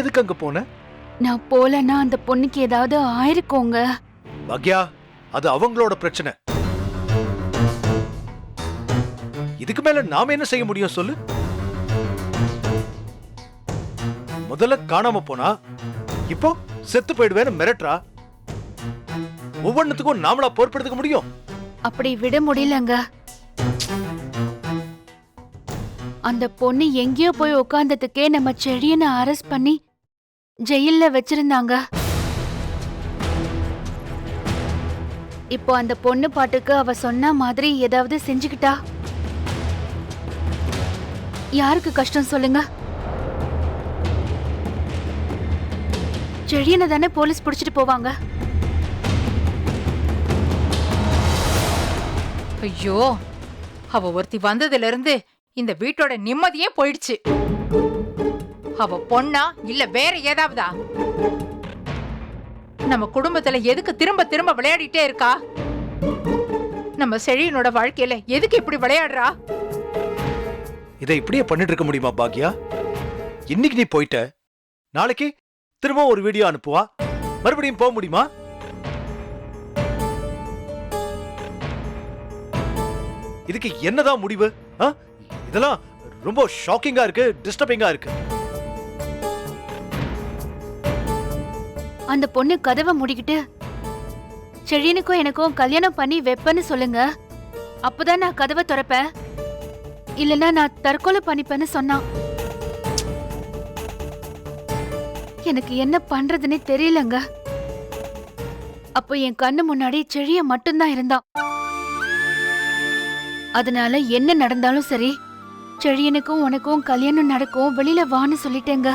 எதுக்கு அங்க போன? நான் போலன்னா அந்த பொண்ணுக்கு ஏதாவது ஆயிருக்கோங்க. பாக்யா, அது அவங்களோட பிரச்சனை. இதுக்கு மேல நாம என்ன செய்ய முடியும் சொல்லு? முதல்ல காணாம போனா, இப்போ செத்து போயிடுவேன்னு மிரட்டுறா. ஒவ்வொன்னுத்துக்கும் நாமளா பொறுப்பெடுத்துக்க முடியும்? அப்படி விட முடியலங்க. அந்த பொண்ணு எங்கேயோ போய் உட்கார்ந்ததுக்கே நம்ம செழியனை அரெஸ்ட் பண்ணி ஜெயில்ல வச்சிருந்தாங்க. இப்போ அந்த பொண்ணு பாட்டுக்கு அவ சொன்ன மாதிரி ஏதாவது செஞ்சுக்கிட்டா யாருக்கு கஷ்டம் சொல்லுங்க? செழியனை தானே போலீஸ் பிடிச்சிட்டு போவாங்க. ஐயோ, அவ ஒருத்தி வந்ததுல இருந்து இந்த வீட்டோட நிம்மதியே போயிடுச்சு. அவ பொண்ணா இல்ல வேற ஏதாவதா? நம்ம குடும்பத்துல எதுக்கு திரும்ப திரும்ப விளையாடிட்டே இருக்கா? நம்ம செழியனோட வாழ்க்கையில எதுக்கு இப்படி விளையாடுறா? இதை இப்படியே பண்ணிட்டு இருக்க முடியுமா பாக்யா? இன்னைக்கு நீ போயிட்ட, நாளைக்கு திரும்ப ஒரு வீடியோ அனுப்புவா, மறுபடியும் போக முடியுமா? இதுக்கு என்னதான் முடிவு? இதெல்லாம் ரொம்ப ஷாக்கிங்கா இருக்கு, டிஸ்டர்பிங்கா இருக்கு. அந்த பொண்ணு கதவை மூடிக்கிட்டு செழியனுக்கும் எனக்கும் கல்யாணம் பண்ணி வைப்பேன்னு சொல்லுங்க, அப்பதான் நான் கதவை திறப்பேன், இல்லனா நான் தற்கொலை பண்ணிப்பேன்னு சொன்னான். எனக்கு என்ன பண்றதுன்னே தெரியலங்க. அப்போ என் கண்ணு முன்னாடி செழிய மட்டும்தான் இருந்தான். அதனால என்ன நடந்தாலும் சரி, செழியனுக்கும் உனக்கும் கல்யாணம் நடக்கும், வெளியில வான்னு சொல்லிட்டேங்க.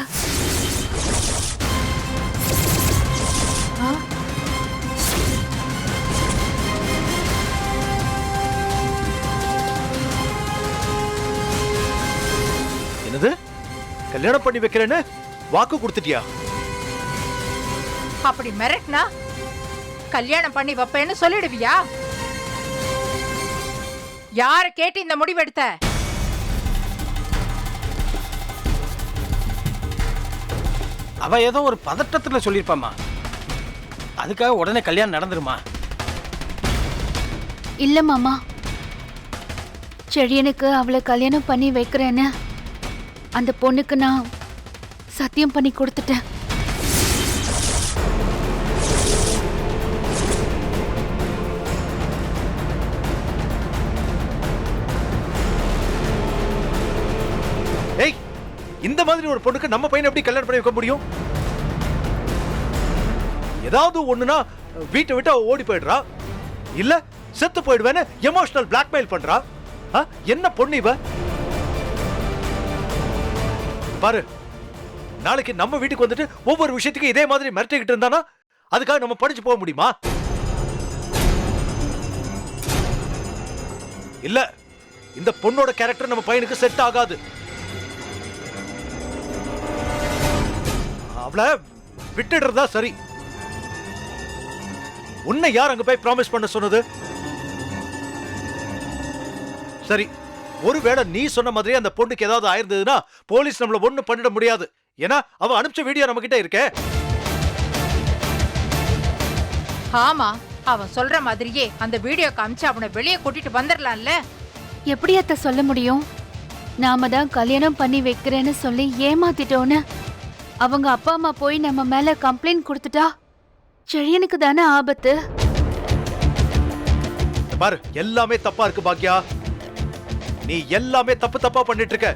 என்னது? கல்யாணம் பண்ணி வைக்கிறேன்னு வாக்கு கொடுத்துட்டியா? அப்படி மிரட்டினா கல்யாணம் பண்ணி வைப்பேன்னு சொல்லிடுவியா? யார கேட்டு இந்த முடிவெடுத்த? அவ ஏதோ ஒரு பதட்டத்துல சொல்லிருப்பாமா, அதுக்காக உடனே கல்யாணம் நடந்துருமா? இல்ல மாமா, செழியனுக்கு அவளை கல்யாணம் பண்ணி வைக்கிறேன்னு அந்த பொண்ணுக்கு நான் சத்தியம் பண்ணி கொடுத்துட்டேன். ஏய், இந்த மாதிரி ஒரு பொண்ணுக்கு நம்ம பையனை எப்படி கல்யாணம் பண்ணி வைக்க முடியும்? ஏதாவது ஒண்ணுனா வீட்டை விட்டு ஓடி போயிடுறா, இல்ல செத்து போயிடுவேன்னு எமோஷனல் பிளாக்மெயில் பண்றா. என்ன பொண்ணு இவ? பாரு, நாளைக்கு நம்ம வீட்டுக்கு வந்துட்டு ஒவ்வொரு விஷயத்துக்கு இதே மாதிரி மிரட்டிக்கிட்டு இருந்தானா அதுக்காக நம்ம படிச்சு போக முடியுமா? இல்ல, இந்த பொண்ணோட கேரக்டர் நம்ம பையனுக்கு செட் ஆகாது. அவளை விட்டுடுறதா சரி. உன்னை யார் அங்க போய் ப்ராமிஸ் பண்ண சொன்னது? சரி, ஒருவேளை நீ சொன்ன மாதிரி அந்த பொண்ணுக்கு ஏதாவது ஆயிருந்ததுன்னா போலீஸ் நம்மள ஒண்ணும் பண்ணிட முடியாது. ஏன்னா அவ அனுப்பிச்ச வீடியோ நம்ம கிட்ட இருக்கே. ஆமா, அவன் சொல்ற மாதிரியே அந்த வீடியோ காமிச்சு அவனை வெளியே கூட்டிட்டு வந்துடலாம்ல. எப்படி அத்த சொல்ல முடியும்? நாம தான் கல்யாணம் பண்ணி வைக்கிறேன்னு சொல்லி ஏமாத்திட்டோன்னு அவங்க அப்பா அம்மா போய் நம்ம மேல கம்ப்ளைண்ட் கொடுத்துட்டா செழியனுக்கு தானே ஆபத்து. பாரு, எல்லாமே தப்பா இருக்கு பாக்யா. நீ எல்லாமே தப்பு தப்பா பண்ணிட்டு இருக்க.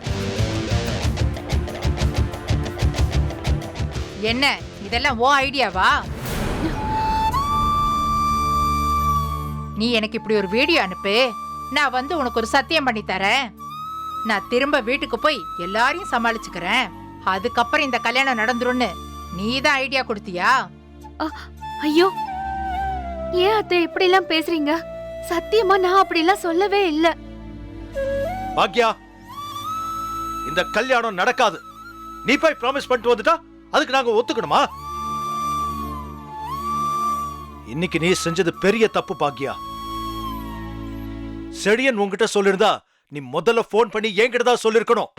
என்ன இதெல்லாம் ஓ ஐடியாவா? நீ எனக்கு இப்படி ஒரு வீடியோ அனுப்பு, நான் வந்து உனக்கு ஒரு சத்தியம் பண்ணி தரேன். நான் திரும்ப வீட்டுக்கு போய் எல்லாரையும் சமாளிச்சுக்கிறேன். அதுக்கப்புறம் இந்த கல்யாணம் நடந்துரும்னு நீ தான் ஐடியா கொடுத்தியா? ஐயோ, ஏன் அத்தை இப்படி எல்லாம் பேசுறீங்க? சத்தியமா நான் அப்படி எல்லாம் சொல்லவே இல்ல. பாக்யா, இந்த கல்யாணம் நடக்காது. நீ போய் ப்ராமிஸ் பண்ணிட்டு வந்துட்டா அதுக்கு நாங்க ஒத்துக்கணுமா? இன்னைக்கு நீ செஞ்சது பெரிய தப்பு பாக்யா. செழியன் உன்கிட்ட சொல்லிருந்தா நீ முதல்ல போன் பண்ணி என்கிட்ட தான் சொல்லிருக்கணும்.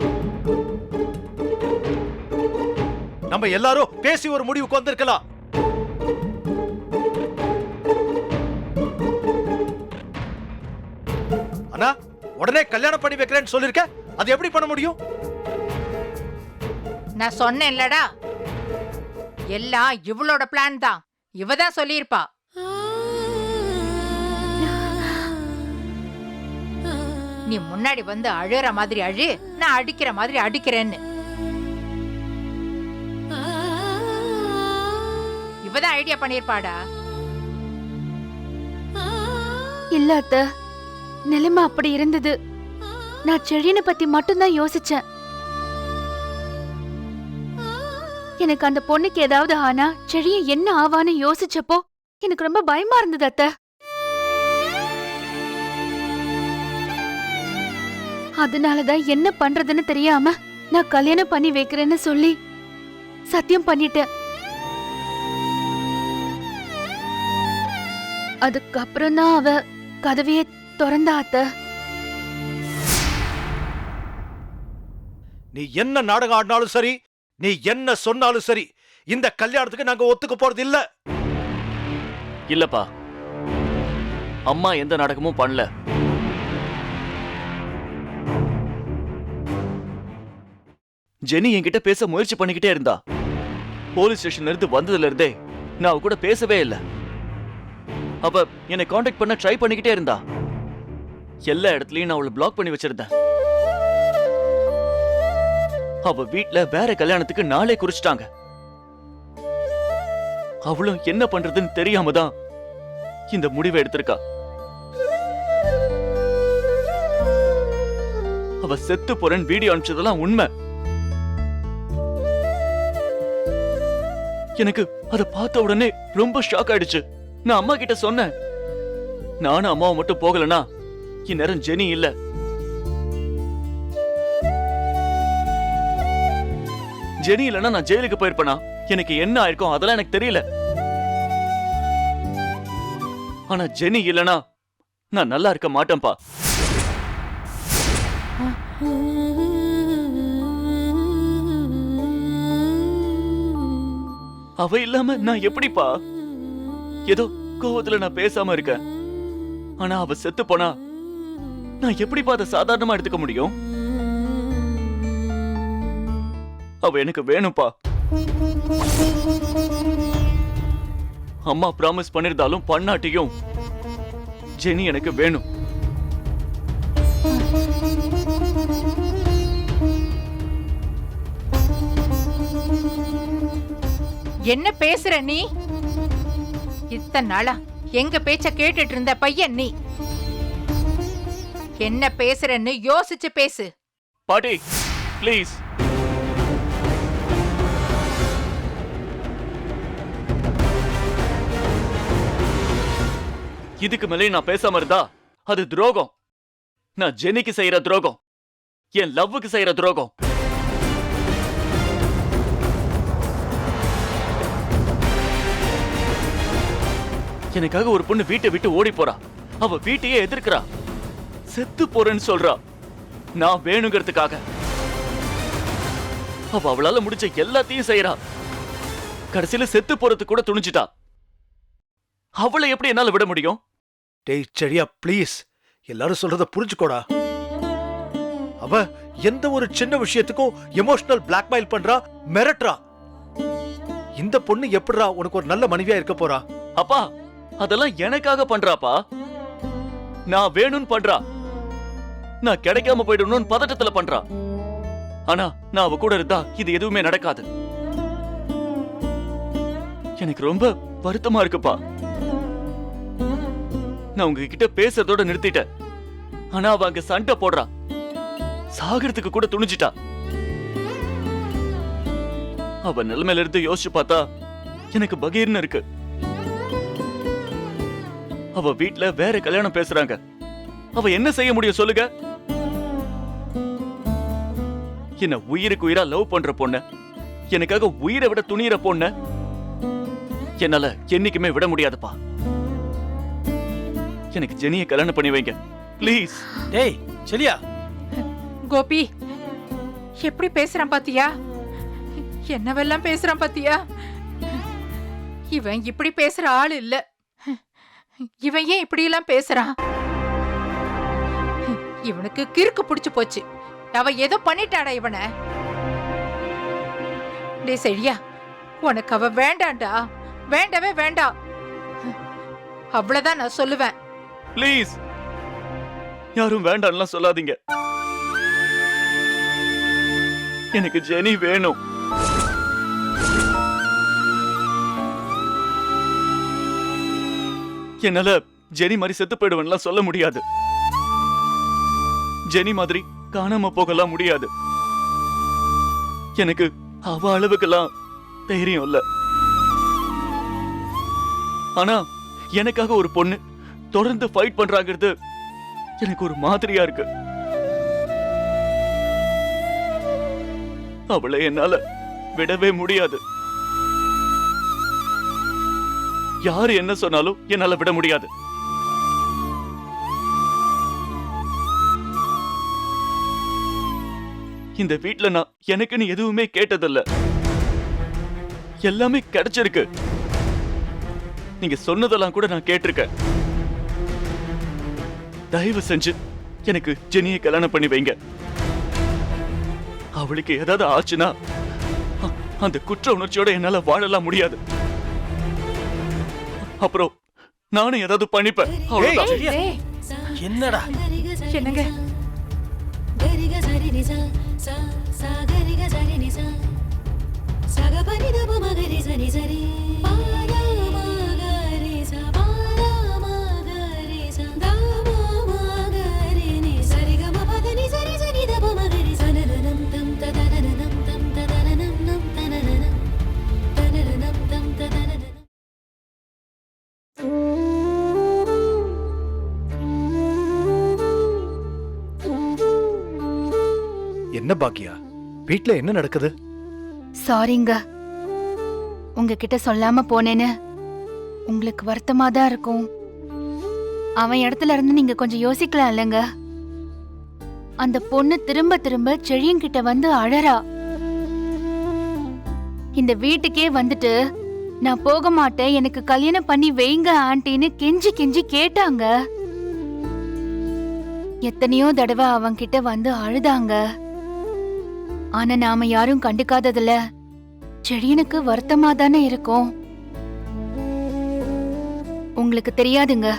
நம்ம நம்ம எல்லாரும் பேசி ஒரு முடிவுக்கு வந்திருக்கலாம். ஆனா உடனே கல்யாணம் பண்ணி வைக்கிறேன்னு சொல்லிருக்க, அது எப்படி பண்ண முடியும்? நான் சொன்னேன் இல்லடா, எல்லாம் இவளோட பிளான் தான். இவ தான் சொல்லியிருப்பா. நீ முன்னாடி வந்து அழுற மாதிரி அழு, நான் அடிக்கிற மாதிரி அடிக்கிறேன்னு. இவதான் ஐடியா பண்ணிருப்பாடா. இல்ல அத்த, நிலைமை அப்படி இருந்தது. நான் செழியனை பத்தி மட்டும்தான் யோசிச்சேன். எனக்கு அந்த பொண்ணுக்கு ஏதாவது ஆனா செழிய என்ன ஆவான்னு யோசிச்சப்போ எனக்கு ரொம்ப பயமா இருந்தது அத்த. அதனாலதான் என்ன பண்றதுன்னு தெரியாம நான் கல்யாணம் பண்ணி வைக்கிறேன்னு சொல்லி சத்தியம் பண்ணிட்டேன். அதுக்கப்புறம் தான் அவ கதவையே திறந்தா அத்த. நீ என்ன நாடகம் ஆடினாலும் சரி, நீ என்ன சொன்னாலும் சரி, இந்த கல்யாணத்துக்கு நாங்க ஒத்துக்க போறது இல்ல. இல்லப்பா, அம்மா எந்த நாடகமும் பண்ணல. ஜெனி என்கிட்ட பேச முயற்சி பண்ணிக்கிட்டே இருந்தா. போலீஸ் ஸ்டேஷன்ல இருந்து வந்ததுல இருந்தே நான் அவ கூட பேசவே இல்லை. அவ என்னை காண்டாக்ட் பண்ண ட்ரை பண்ணிக்கிட்டே இருந்தா. எல்லா இடத்துலயும் நான் அவளை பிளாக் பண்ணி வச்சிருந்தேன். அவ வீட்ல வேற கல்யாணத்துக்கு நாளே குறிச்சிட்டாங்க. அவளும் என்ன பண்றதுன்னு தெரியாம தான் இந்த முடிவை எடுத்திருக்கா. அவ செத்து போறேன்னு வீடியோ அனுப்பிச்சதெல்லாம் உண்மை. எனக்கு அதை பார்த்த உடனே ரொம்ப ஷாக் ஆயிடுச்சு. நான் அம்மா கிட்ட சொன்னேன், நானும் அம்மாவை மட்டும் போகலனா இந்நேரம் ஜெனி இல்ல. ஜெனி இல்லனா நான் ஜெயிலுக்கு போயிருப்பேனா, எனக்கு என்ன ஆயிருக்கும் அதெல்லாம் எனக்கு தெரியல. ஆனா ஜெனி இல்லனா நான் நல்லா இருக்க மாட்டேன்பா. அவ இல்லாம நான் எப்படிப்பா? ஏதோ கோவத்துல நான் பேசாம இருக்கேன். ஆனா அவ செத்து போனா நான் எப்படிப்பா அதை சாதாரணமா எடுத்துக்க முடியும்? அவ எனக்கு வேணும்பா. அம்மா பிராமிஸ் பண்ணிருந்தாலும் பண்ணாட்டியும் ஜெனி எனக்கு வேணும். என்ன பேசுற நீ? இத்தனை நாளா எங்க பேச்ச கேட்டுட்டு இருந்த பையன் நீ. என்ன பேசுறன்னு யோசிச்சு பேசு. பாட்டி ப்ளீஸ். இதுக்கு மேலே நான் பேசாம இருந்தா அது துரோகம். நான் ஜெனிக்கு செய்யற துரோகம், என் லவ்வுக்கு செய்யற துரோகம். எனக்காக ஒரு பொண்ணு வீட்டை விட்டு ஓடி போறா. அவ வீட்டையே எதிர்க்கிறா. செத்து போறேன்னு சொல்றா. நான் வேணுங்கிறதுக்காக அவ அவளால முடிஞ்ச எல்லாத்தையும் செய்யறா. கடைசியில செத்து போறதுக்கு கூட துணிஞ்சிட்டா. அவளை எப்படி என்னால விட முடியும்? டேய் செழியா, ப்ளீஸ் எல்லாரும் சொல்றத புரிஞ்சுக்கோடா. அவ எந்த ஒரு சின்ன விஷயத்துக்கும் எமோஷனல் பிளாக்மெயில் பண்றா, மிரட்டுறா. இந்த பொண்ணு எப்படிடா உனக்கு ஒரு நல்ல மனைவியா இருக்க போறா? அப்பா அதெல்லாம் எனக்காக பண்றாப்பா. நான் வேணும்னு பண்றா. நான் கிடைக்காம போயிடணும்னு பதட்டத்துல பண்றா. ஆனா நான் அவ கூட இருந்தா இது எதுவுமே நடக்காது. எனக்கு ரொம்ப வருத்தமா இருக்குப்பா. நான் உங்ககிட்ட பேசுறதோட நிறுத்திட்டேன். ஆனா அவ அங்க சண்டை போடுறா. சாகிறதுக்கு கூட துணிஞ்சிட்டா. அவ நிலைமையில இருந்து யோசிச்சு பார்த்தா எனக்கு பகீர்னு இருக்கு. அவ வீட்ல வேற கல்யாணம் பேசுறாங்க. அவ என்ன செய்ய முடியும் சொல்லுங்க? என்ன உயிருக்கு உயிரா லவ் பண்ற பொண்ணு, எனக்காக உயிரை விட துணியிற பொண்ணு என்னால என்னைக்குமே விட முடியாதுப்பா. எனக்கு ஜெனியை கல்யாணம் பண்ணி வைங்க ப்ளீஸ். டேய் செலியா, கோபி எப்படி பேசுறான் பாத்தியா? என்னவெல்லாம் பேசுறான் பாத்தியா? இவன் இப்படி பேசுற ஆள் இல்ல. இவன் ஏன் இப்படி எல்லாம் பேசுறான்? இவனுக்கு கிறுக்கு புடிச்சு போச்சு. அவ ஏதோ பண்ணிட்டாடா இவனை. டேய் செழியா, உனக்கு அவ வேண்டாண்டா, வேண்டவே வேண்டாம். அவ்வளவுதான் நான் சொல்லுவேன். ப்ளீஸ், யாரும் வேண்டாம்லாம் சொல்லாதீங்க. எனக்கு ஜெனி வேணும். என்னால ஜெனி மாதிரி செத்து போயிடுவேன்லாம் சொல்ல முடியாது. ஜெனி மாதிரி காணாம போகலாம் முடியாது. எனக்கு அவ அளவுக்கெல்லாம் தைரியம் இல்ல. ஆனா எனக்காக ஒரு பொண்ணு தொடர்ந்து ஃபைட் பண்றாங்கிறது எனக்கு ஒரு மாதிரியா இருக்கு. அவளை என்னால விடவே முடியாது. யாரு என்ன சொன்னாலும் என்னால விட முடியாது. இந்த வீட்ல நான் எனக்குன்னு எதுவுமே கேட்டதில்ல. எல்லாமே கிடைச்சிருக்கு. நீங்க சொன்னதெல்லாம் கூட நான் கேட்டிருக்கேன். தயவு செஞ்சு எனக்கு ஜெனியை கல்யாணம் பண்ணி வைங்க. அவளுக்கு ஏதாவது ஆச்சுன்னா அந்த குற்ற உணர்ச்சியோட என்னால வாழலாம் முடியாது. அப்புறம் நானும் ஏதாவது பண்ணிப்பேன். அவ்வளவுதான். டேய், என்னடா என்னங்க? என்ன பாக்கியா, வீட்ல என்ன நடக்குது? சாரிங்க, உங்ககிட்ட சொல்லாம போனேன்னு உங்களுக்கு வருத்தமா தான் இருக்கும். அவன் இடத்துல இருந்து நீங்க கொஞ்சம் யோசிக்கலாம் இல்லைங்க. அந்த பொண்ணு திரும்ப திரும்ப செழியன்கிட்ட வந்து அழறா. இந்த வீட்டுக்கே வந்துட்டு நான் போக மாட்டேன், எனக்கு கல்யாணம் பண்ணி வைங்க ஆண்டின்னு கெஞ்சி கெஞ்சி கேட்டாங்க. எத்தனையோ தடவை அவன்கிட்ட வந்து அழுதாங்க. ஆனா நாம யாரும் கண்டுக்காததுல செழியனுக்கு வருத்தமா தானே இருக்கும். உங்களுக்கு தெரியாதுங்க,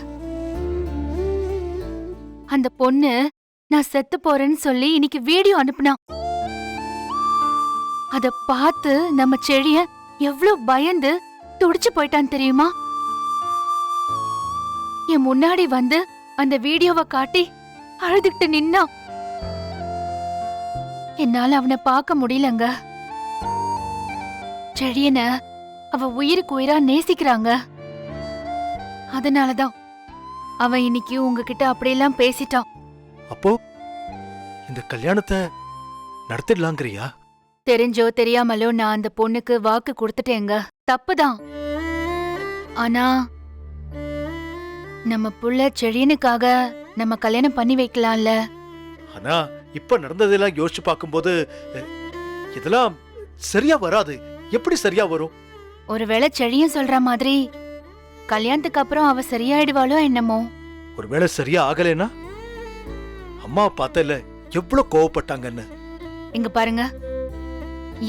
அந்த பொண்ணு நான் செத்து போறேன்னு சொல்லி இன்னைக்கு வீடியோ அனுப்புனா. அத பார்த்து நம்ம செழியன் எவ்வளவு பயந்து துடிச்சு போயிட்டான் தெரியுமா? என் முன்னாடி வந்து அந்த வீடியோவை காட்டி அழுதுகிட்டு நின்னா. என்னால அவனை பார்க்க முடியலங்க. செழியன அவ உயிருக்கு உயிரா நேசிக்கிறாங்க. அதனாலதான் அவன் இன்னைக்கு உங்ககிட்ட அப்படியெல்லாம் பேசிட்டான். அப்போ இந்த கல்யாணத்தை நடத்திடலாங்கிறியா? தெரிஞ்சோ தெரியாமலோ நான் அந்த பொண்ணுக்கு வாக்கு கொடுத்துட்டேங்க. தப்புதான். ஆனா நம்ம புள்ள செழியனுக்காக நம்ம கல்யாணம் பண்ணி வைக்கலாம்ல. ஆனா இப்ப நடந்ததெல்லாம் யோசிச்சு பார்க்கும்போது இதெல்லாம் சரியா வராது. எப்படி சரியா வரும்? ஒருவேளை செழியன் சொல்ற மாதிரி கல்யாணத்துக்கு அப்புறம் அவ சரியாயிடுவாளோ என்னமோ. ஒருவேளை சரியா ஆகலைன்னா? அம்மா பார்த்தல எவ்வளவு கோவப்பட்டாங்கன்னு. இங்க பாருங்க,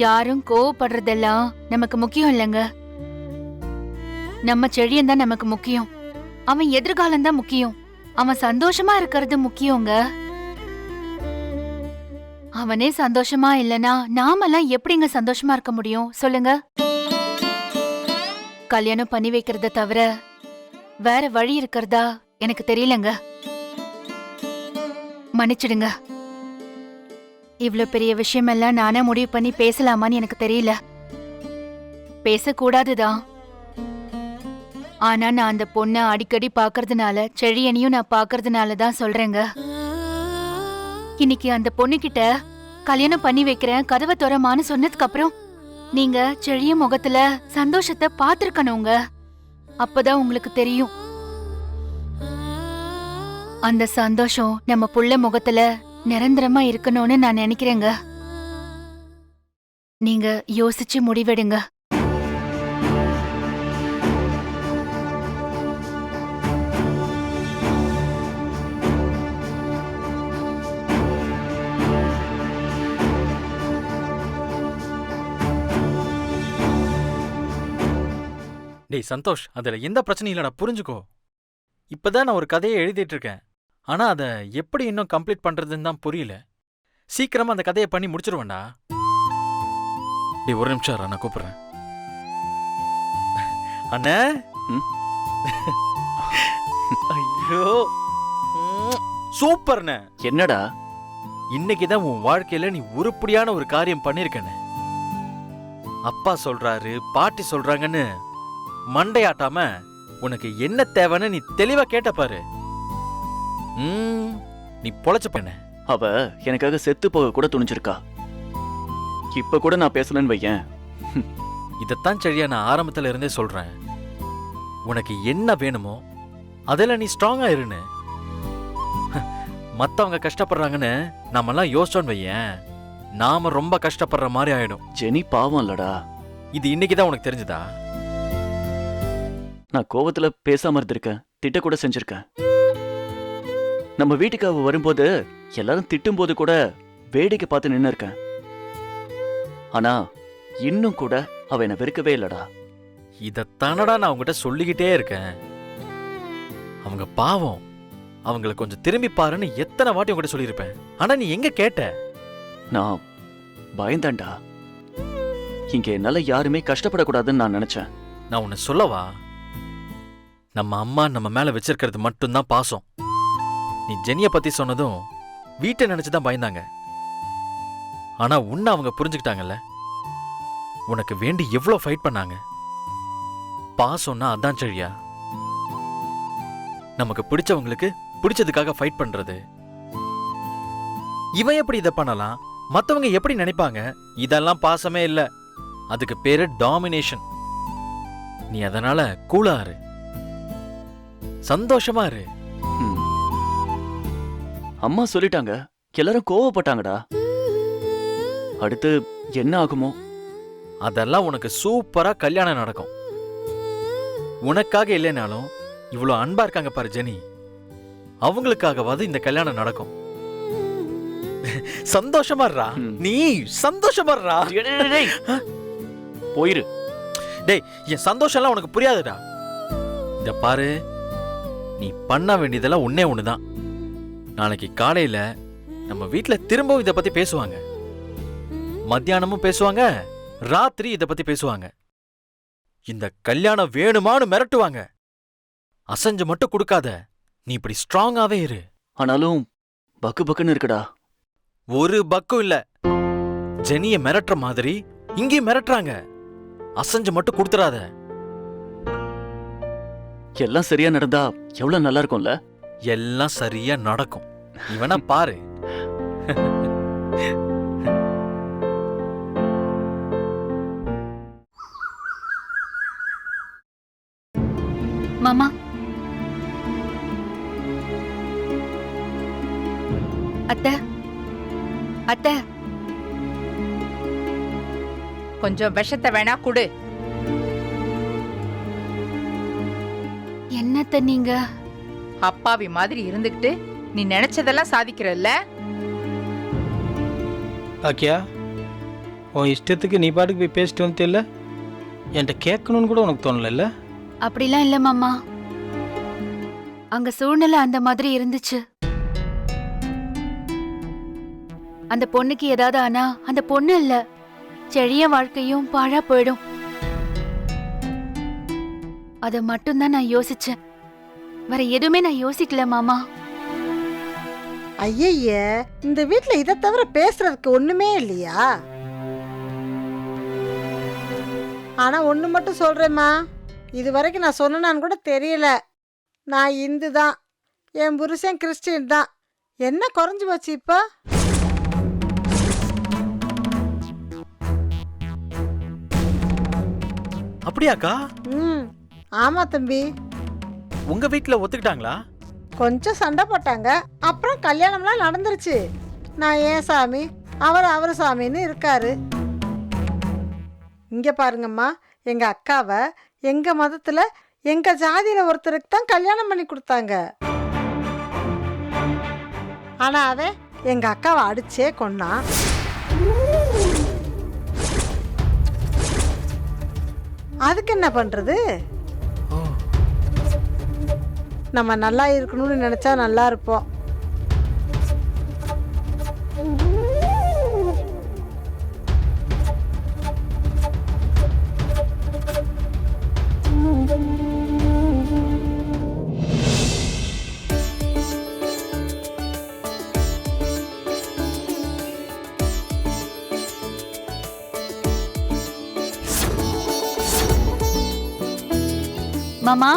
யாரும் கோவப்படுறதெல்லாம் நமக்கு முக்கியம் இல்லைங்க. நம்ம செழியன் தான் நமக்கு முக்கியம். அவன் எதிர்காலம் தான் முக்கியம். அவன் சந்தோஷமா இருக்கிறது முக்கியங்க. அவனே சந்தோஷமா இல்லனா நாமெல்லாம் எப்படிங்க சந்தோஷமா இருக்க முடியும் சொல்லுங்க? கல்யாணம் பண்ணி வைக்கிறத தவிர வேற வழி இருக்கிறதா எனக்கு தெரியலங்க. மன்னிச்சிடுங்க. இவ்ளோ பெரிய விஷயமெல்லாம் நானே முடிவு பண்ணி பேசலாமான்னு எனக்கு தெரியல. பேசக்கூடாதுதான். ஆனா நான் அந்த பொண்ணை அடிக்கடி பாக்குறதுனால, செழியனையும் நான் பாக்குறதுனால தான் சொல்றேங்க. இன்னைக்கு அந்த பொண்ணுகிட்ட கல்யாணம் பண்ணி வைக்கிறேன், கதவை திறமான்னு சொன்னதுக்கு அப்புறம் நீங்க செழிய முகத்துல சந்தோஷத்தை பாத்திருக்கணுங்க. அப்பதான் உங்களுக்கு தெரியும். அந்த சந்தோஷம் நம்ம புள்ள முகத்துல நிரந்தரமா இருக்கணும்னு நான் நினைக்கிறேங்க. நீங்க யோசிச்சு முடிவெடுங்க. டேய் சந்தோஷ், அதுல எந்த பிரச்சனையும் இல்லடா, புரிஞ்சுக்கோ. இப்பதான் நான் ஒரு கதையை எழுதிட்டு இருக்கேன். ஆனா அதை எப்படி இன்னும் கம்ப்ளீட் பண்றதுன்னு தான் புரியல. சீக்கிரமா அந்த கதையை பண்ணி முடிச்சிருவேன்டா. டேய் ஒரு நிமிஷம் இரு, நான் கூப்பிடுறேன். அண்ணே. ம்? ஐயோ சூப்பர்ண்ணே. என்னடா? இன்னைக்குதான் உன் வாழ்க்கையில நீ உருப்படியான ஒரு காரியம் பண்ணிருக்கண்ணே. அப்பா சொல்றாரு, பாட்டி சொல்றாங்கன்னு மண்டையாட்டாம உனக்கு என்ன தேவைன்னு நீ தெளிவா கேட்ட பாரு. நீ பொழைச்ச பண்ண. அவ எனக்காக செத்து போக கூட துணிஞ்சிருக்கா. இப்ப கூட நான் பேசலன்னு வையேன். இதத்தான் சரியா நான் ஆரம்பத்துல இருந்தே சொல்றேன். உனக்கு என்ன வேணுமோ அதில் நீ ஸ்ட்ராங்கா இருன்னு. மத்தவங்க கஷ்டப்படுறாங்கன்னு நாமெல்லாம் யோசிச்சோன்னு வையேன், நாம ரொம்ப கஷ்டப்படுற மாதிரி ஆயிடும். ஜெனி பாவம் இல்லடா. இது இன்னைக்குதான் உனக்கு தெரிஞ்சுதா? நான் கோவத்துல பேசாம இருந்திருக்கேன், திட்ட கூட செஞ்சிருக்கேன். நம்ம வீட்டுக்கு அவ வரும்போது எல்லாரும் திட்டும் போது கூட வேடிக்கை பார்த்து நின்னு இருக்கேன். ஆனா இன்னும் கூட அவ என்ன வெறுக்கவே இல்லடா. இதத்தானடா நான் அவங்ககிட்ட சொல்லிக்கிட்டே இருக்கேன். அவங்க பாவம், அவங்கள கொஞ்சம் திரும்பி பாருன்னு எத்தனை வாட்டி உங்ககிட்ட சொல்லியிருப்பேன். ஆனா நீ எங்க கேட்ட? நான் பயந்தான்டா. இங்க என்னால யாருமே கஷ்டப்படக்கூடாதுன்னு நான் நினைச்சேன். நான் உன்னை சொல்லவா? நம்ம அம்மா நம்ம மேல வச்சிருக்கிறது மட்டும்தான் பாசம். நீ ஜெனிய பத்தி சொன்னதும் வீட்டை நினைச்சுதான் பயந்தாங்க. ஆனா உன்னை அவங்க புரிஞ்சுக்கிட்டாங்கல்ல. உனக்கு வேண்டி எவ்வளவு ஃபைட் பண்ணாங்க. பாசம்னா அதான் சரியா? நமக்கு பிடிச்சவங்களுக்கு பிடிச்சதுக்காக ஃபைட் பண்றது. இவன் எப்படி இதை பண்ணலாம், மத்தவங்க எப்படி நினைப்பாங்க, இதெல்லாம் பாசமே இல்ல. அதுக்கு பேரு டாமினேஷன். நீ அதனால கூலா இரு, சந்தோஷமா இரு. ம். அம்மா சொல்லிட்டாங்க, எல்லாரும் கோவப்பட்டாங்கடா. அடுத்து என்ன ஆகுமோ? அதெல்லாம் உனக்கு சூப்பரா கல்யாணம் நடக்கும். உனக்காக இல்லைனாலும் இவ்வளவு அன்பா இருக்காங்க பாரு ஜெனி, அவங்களுக்காகவாது இந்த கல்யாணம் நடக்கும். சந்தோஷமா இருடா. ம். நீ சந்தோஷமா இருடா. போயிரு. டேய், என் சந்தோஷம்லாம் உனக்கு புரியாதுடா. இத பாரு, நீ பண்ண வேண்டியதெல்லாம் ஒண்ணே ஒண்ணுதான். நாளைக்கு காலையில நம்ம வீட்ல திரும்பவும் இத பத்தி பேசுவாங்க. மத்தியானமும் பேசுவாங்க, ராத்திரி இத பத்தி பேசுவாங்க. இந்த கல்யாணம் வேணுமான்னு மிரட்டுவாங்க. அசஞ்சு மட்டும் கொடுக்காத. நீ இப்படி ஸ்ட்ராங்காவே இரு. ஆனாலும் பக்கு பக்குன்னு இருக்குடா. ஒரு பக்கம் இல்ல. ஜெனிய மிரட்டுற மாதிரி இங்கேயும் மிரட்டுறாங்க. அசஞ்சு மட்டும் கொடுத்துறாத. எல்லாம் சரியா நடந்தா எவ்வளவு நல்லா இருக்கும்ல. எல்லாம் சரியா நடக்கும். நீ வேணா பாரு. மாமா, அத்தை, அத்தை, கொஞ்சம் விஷத்தை வேணா குடு. என்னத்த நீங்க? அப்பாவி மாதிரி இருந்துகிட்டு நீ நினைச்சதெல்லாம் சாதிக்கிறல்ல. பாக்கியா, உன் இஷ்டத்துக்கு நீ பாட்டுக்கு போய் பேசிட்டு வந்து இல்லை, என்கிட்ட கேட்கணும்னு கூட உனக்கு தோணல. அப்படிலாம் இல்ல மாமா, அங்க சூழ்நிலை அந்த மாதிரி இருந்துச்சு. அந்த பொண்ணுக்கு ஏதாவது ஆனா அந்த பொண்ணு இல்ல, செழிய வாழ்க்கையும் பாழா போயிடும். அத மட்டும்தான் நான் யோசிச்சேன், வேற எதுவுமே நான் யோசிக்கல மாமா. ஐய, இந்த வீட்ல இதை தவிர பேசுறதுக்கு ஒண்ணுமே இல்லையா? ஆனா ஒண்ணு மட்டும் சொல்றேம்மா, இது வரைக்கும் நான் சொன்னான்னு கூட தெரியல. நான் இந்து தான், என் புருஷன் கிறிஸ்டின் தான். என்ன குறைஞ்சு போச்சு இப்போ? அப்படியாக்கா? ஆமா தம்பி. உங்க வீட்டுல ஒத்துக்கிட்டாங்களா? கொஞ்சம் சண்டை போட்டாங்க, அப்புறம் கல்யாணம்லாம் நடந்துருச்சு. நான் ஏன் சாமி, அவர் சாமின்னு இருக்காரு. இங்கே பாருங்கம்மா, எங்கள் அக்காவை எங்கள் மதத்தில் எங்கள் ஜாதியில் ஒருத்தருக்கு தான் கல்யாணம் பண்ணி கொடுத்தாங்க. ஆனால் அவன் எங்கள் அக்காவை அடிச்சே கொன்னான். அதுக்கு என்ன பண்ணுறது? நம்ம நல்லா இருக்கணும்னு நினச்சா நல்லா இருப்போம். மாமா